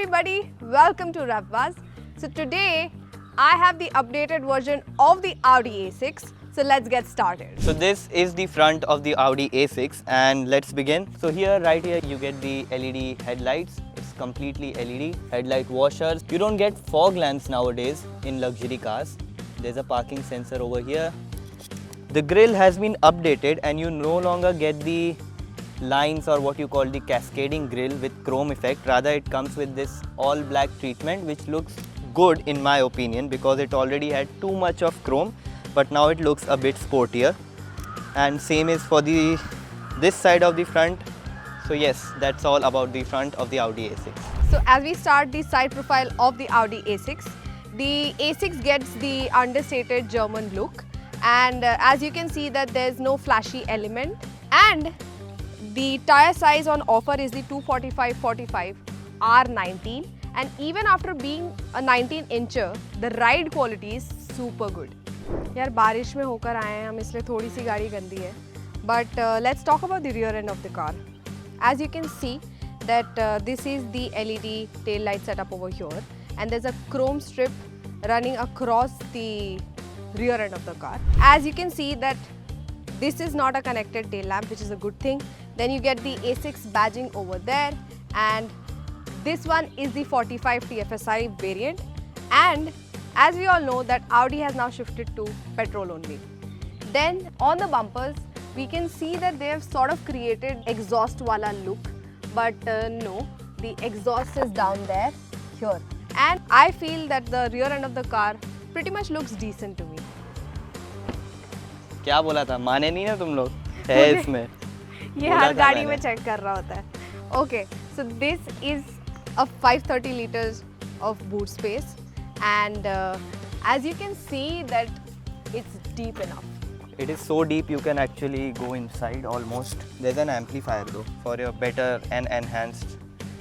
everybody, welcome to RevvBuzz. So today I have the updated version of the Audi A6. So let's get started. So this is the front of the Audi A6 and let's begin. So right here you get the LED headlights. It's completely LED. Headlight washers. You don't get fog lamps nowadays in luxury cars. There's a parking sensor over here. The grille has been updated and you no longer get the lines or what you call the cascading grille with chrome effect. Rather it comes with this all black treatment, which looks good in my opinion because it already had too much of chrome, but now it looks a bit sportier. And same is for this side of the front. So yes, that's all about the front of the Audi A6. So as we start the side profile of the Audi A6, the A6 gets the understated German look, and as you can see that there's no flashy element, and the tire size on offer is the 245/45 R19, and even after being a 19-incher, the ride quality is super good. यार बारिश में होकर आए हैं हम, इसलिए थोड़ी सी गाड़ी गंदी है. But let's talk about the rear end of the car. As you can see that this is the LED tail light setup over here, and there's a chrome strip running across the rear end of the car. As you can see that this is not a connected tail lamp, which is a good thing. Then you get the A6 badging over there, and this one is the 45 TFSI variant. And as we all know that Audi has now shifted to petrol only. Then on the bumpers, we can see that they have sort of created exhaust wala look, but no, the exhaust is down there here. And I feel that the rear end of the car pretty much looks decent to me. क्या बोला था, माने नहीं ना तुम लोग, है इसमें. ये हर गाड़ी में चेक कर रहा होता है. Okay, so this is a 530 liters of boot space, and as you can see that it's deep enough. It is so deep you can actually go inside almost. There's an amplifier though. For your better and enhanced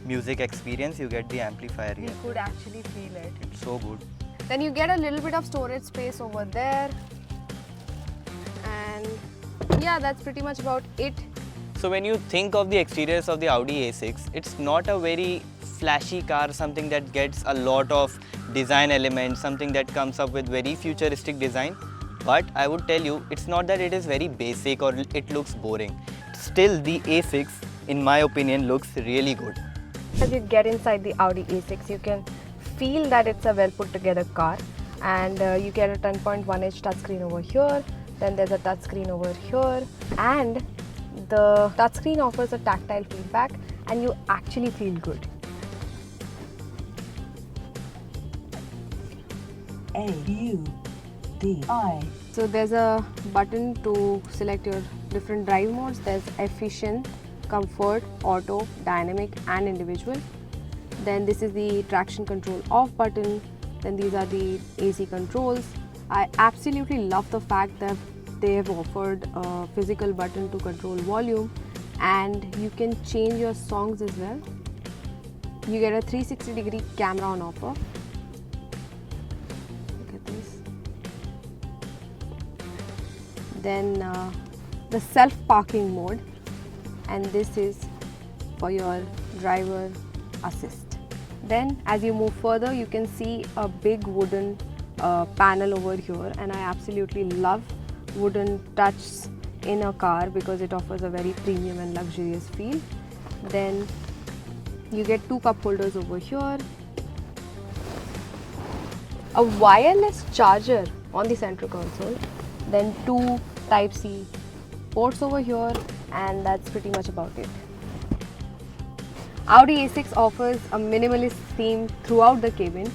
music experience, you get the amplifier here. You could actually feel it. It's so good. Then you get a little bit of storage space over there. And yeah, that's pretty much about it. So when you think of the exteriors of the Audi A6, it's not a very flashy car, something that gets a lot of design elements, something that comes up with very futuristic design. But I would tell you, it's not that it is very basic or it looks boring. Still, the A6, in my opinion, looks really good. As you get inside the Audi A6, you can feel that it's a well put together car, and you get a 10.1-inch touchscreen over here. Then there's a touchscreen over here, and the touchscreen offers a tactile feedback, and you actually feel good. AUDI. So there's a button to select your different drive modes. There's efficient, comfort, auto, dynamic and individual. Then this is the traction control off button. Then these are the AC controls. I absolutely love the fact that they have offered a physical button to control volume, and you can change your songs as well. You get a 360-degree camera on offer. Look at this. Then the self-parking mode, and this is for your driver assist. Then as you move further, you can see a big wooden panel over here, and I absolutely love wooden touches in a car because it offers a very premium and luxurious feel. Then you get two cup holders over here, a wireless charger on the center console, then two Type-C ports over here, and that's pretty much about it. Audi A6 offers a minimalist theme throughout the cabin,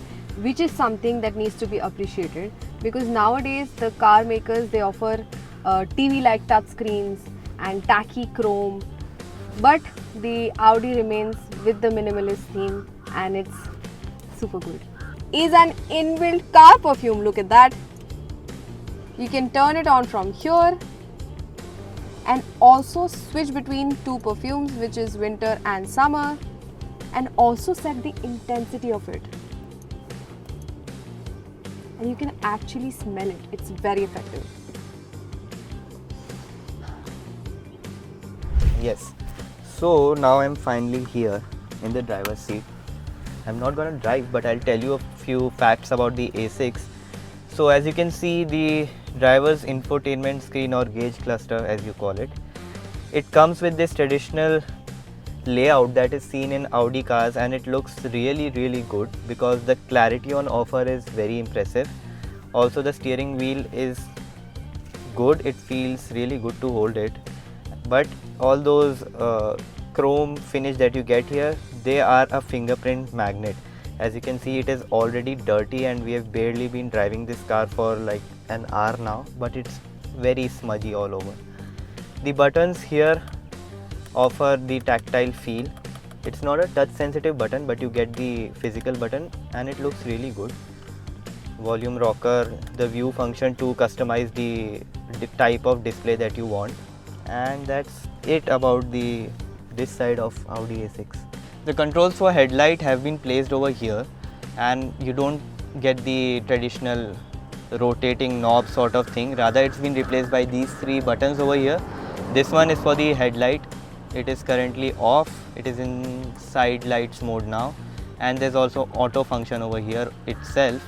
which is something that needs to be appreciated, because nowadays the car makers, they offer TV-like touchscreens and tacky chrome, but the Audi remains with the minimalist theme, and it's super good. Is an inbuilt car perfume, look at that. You can turn it on from here and also switch between two perfumes, which is winter and summer, and also set the intensity of it. And you can actually smell it. It's very effective. Yes. So now I'm finally here in the driver's seat. I'm not gonna drive, but I'll tell you a few facts about the A6. So as you can see, the driver's infotainment screen or gauge cluster, as you call it, it comes with this traditional layout that is seen in Audi cars, and it looks really good because the clarity on offer is very impressive. Also the steering wheel is good, it feels really good to hold it, but all those chrome finish that you get here, they are a fingerprint magnet. As you can see, it is already dirty and we have barely been driving this car for like an hour now, but it's very smudgy all over. The buttons here offer the tactile feel. It's not a touch sensitive button, but you get the physical button and it looks really good. Volume rocker, the view function to customize the type of display that you want, and that's it about this side of Audi A6. The controls for headlight have been placed over here, and you don't get the traditional rotating knob sort of thing. Rather, it's been replaced by these three buttons over here. This one is for the headlight. It is currently off. It is in side lights mode now, and there's also auto function over here itself.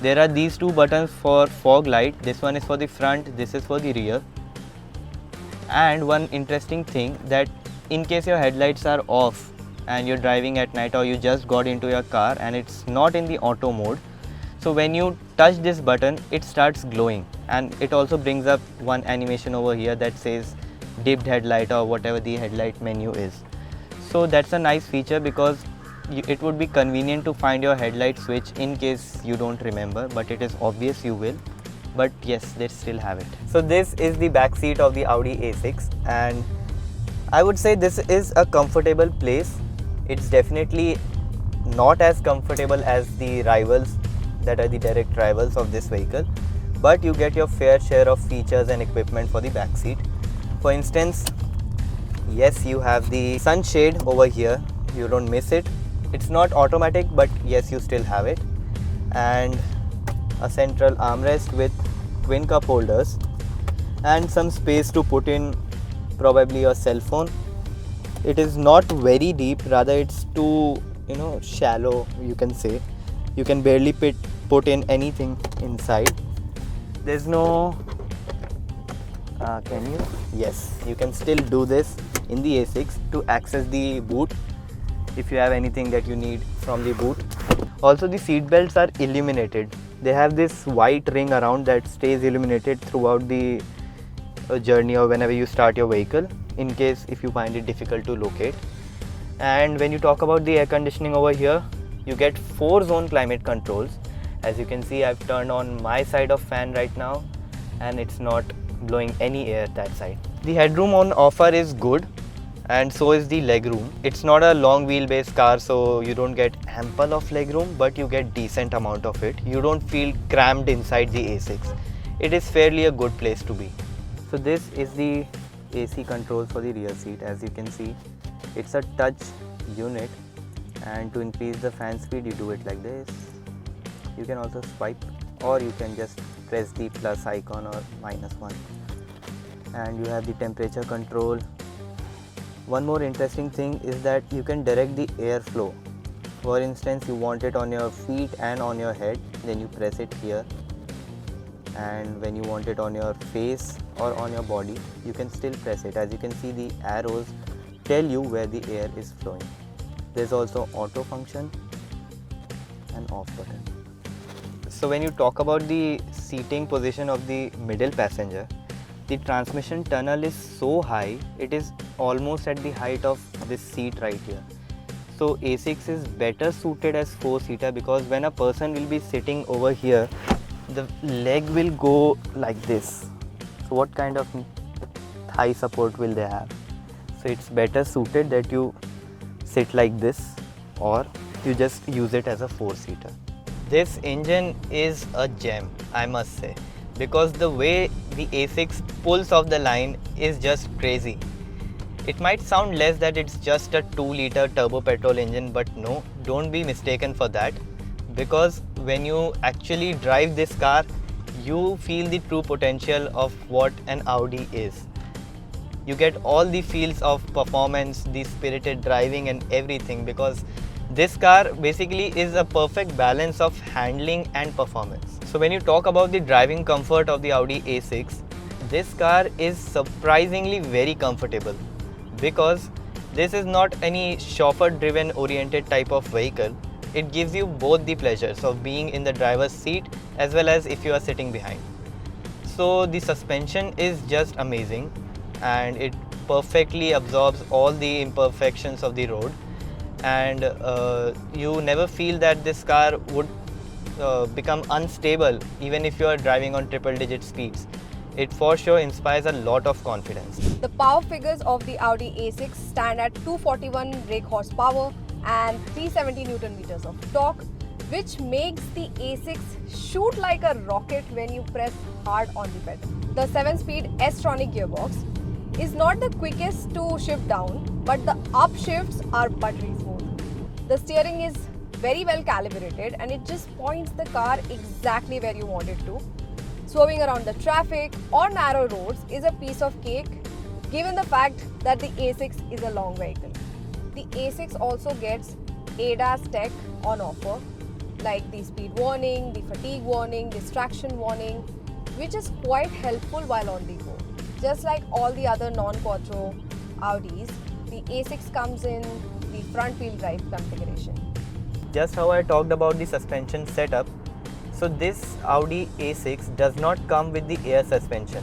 There are these two buttons for fog light. This one is for the front, this is for the rear. And one interesting thing, that in case your headlights are off and you're driving at night, or you just got into your car and it's not in the auto mode, so when you touch this button, it starts glowing, and it also brings up one animation over here that says dipped headlight or whatever the headlight menu is. So that's a nice feature because it would be convenient to find your headlight switch in case you don't remember, but it is obvious you will. But yes, they still have it. So this is the back seat of the Audi A6, and I would say this is a comfortable place. It's definitely not as comfortable as the rivals that are the direct rivals of this vehicle, but you get your fair share of features and equipment for the back seat. For instance, yes, you have the sunshade over here, you don't miss it. It's not automatic, but yes, you still have it. And a central armrest with twin cup holders and some space to put in probably your cell phone. It is not very deep, rather it's too shallow, you can say. You can barely put in anything inside. There's no can you? Yes, you can still do this in the A6 to access the boot if you have anything that you need from the boot. Also, the seat belts are illuminated. They have this white ring around that stays illuminated throughout the journey or whenever you start your vehicle, in case if you find it difficult to locate. And when you talk about the air conditioning over here, you get 4-zone climate controls. As you can see, I've turned on my side of fan right now and it's not blowing any air that side. The headroom on offer is good, and so is the legroom. It's not a long wheelbase car, so you don't get ample of legroom, but you get decent amount of it. You don't feel cramped inside the A6. It is fairly a good place to be. So this is the AC controls for the rear seat. As you can see, it's a touch unit, and to increase the fan speed you do it like this. You can also swipe, or you can just press the plus icon or -1, and you have the temperature control. One more interesting thing is that you can direct the airflow. For instance, you want it on your feet and on your head, then you press it here, and when you want it on your face or on your body, you can still press it. As you can see, the arrows tell you where the air is flowing. There's also auto function and off button. So when you talk about the seating position of the middle passenger, the transmission tunnel is so high, it is almost at the height of this seat right here. So A6 is better suited as 4-seater because when a person will be sitting over here, the leg will go like this. So what kind of thigh support will they have? So it's better suited that you sit like this, or you just use it as a 4-seater. This engine is a gem, I must say, because the way the A6 pulls off the line is just crazy. It might sound less that it's just a 2-liter turbo petrol engine, but no, don't be mistaken for that, because when you actually drive this car, you feel the true potential of what an Audi is. You get all the feels of performance, the spirited driving and everything, because This car basically is a perfect balance of handling and performance. So when you talk about the driving comfort of the Audi A6, this car is surprisingly very comfortable because this is not any chauffeur driven oriented type of vehicle. It gives you both the pleasures of being in the driver's seat as well as if you are sitting behind. So the suspension is just amazing and it perfectly absorbs all the imperfections of the road, and you never feel that this car would become unstable even if you are driving on triple digit speeds. It for sure inspires a lot of confidence. The power figures of the Audi A6 stand at 241 brake horsepower and 370 Newton meters of torque, which makes the A6 shoot like a rocket when you press hard on the pedal. The 7-speed S-tronic gearbox is not the quickest to shift down, but the upshifts are buttery smooth. The steering is very well calibrated and it just points the car exactly where you want it to. Swerving around the traffic or narrow roads is a piece of cake, given the fact that the A6 is a long vehicle. The A6 also gets ADAS tech on offer, like the speed warning, the fatigue warning, distraction warning, which is quite helpful while on the go. Just like all the other non-quattro Audis, the A6 comes in the front wheel drive configuration. Just how I talked about the suspension setup, so this Audi A6 does not come with the air suspension.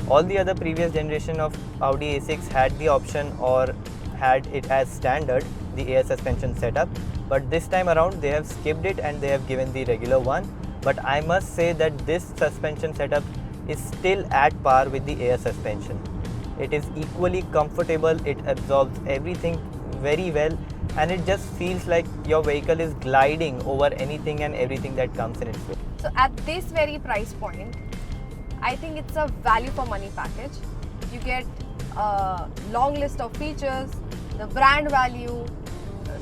All the other previous generation of Audi A6 had the option or had it as standard, the air suspension setup, but this time around they have skipped it and they have given the regular one. But I must say that this suspension setup is still at par with the air suspension. It is equally comfortable, it absorbs everything very well, and it just feels like your vehicle is gliding over anything and everything that comes in its way. So at this very price point, I think it's a value for money package. You get a long list of features, the brand value,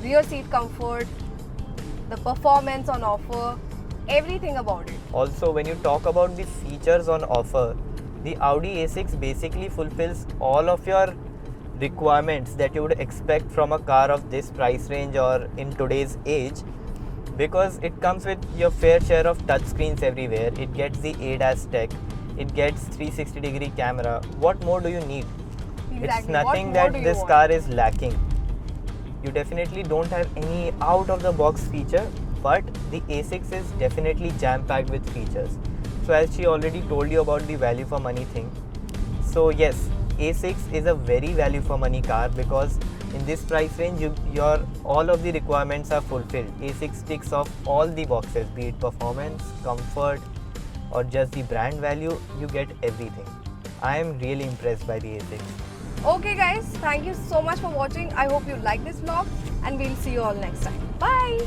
rear seat comfort, the performance on offer, everything about it. Also, when you talk about the features on offer, the Audi A6 basically fulfills all of your requirements that you would expect from a car of this price range or in today's age, because it comes with your fair share of touchscreens everywhere. It gets the ADAS tech, it gets 360-degree camera. What more do you need? Exactly. It's nothing that this car is lacking. You definitely don't have any out-of-the-box feature, but the A6 is definitely jam-packed with features. So as she already told you about the value for money thing, so yes, A6 is a very value for money car because in this price range, your all of the requirements are fulfilled. A6 ticks off all the boxes, be it performance, comfort, or just the brand value. You get everything. I am really impressed by the A6. Okay guys, thank you so much for watching. I hope you like this vlog and we'll see you all next time. Bye!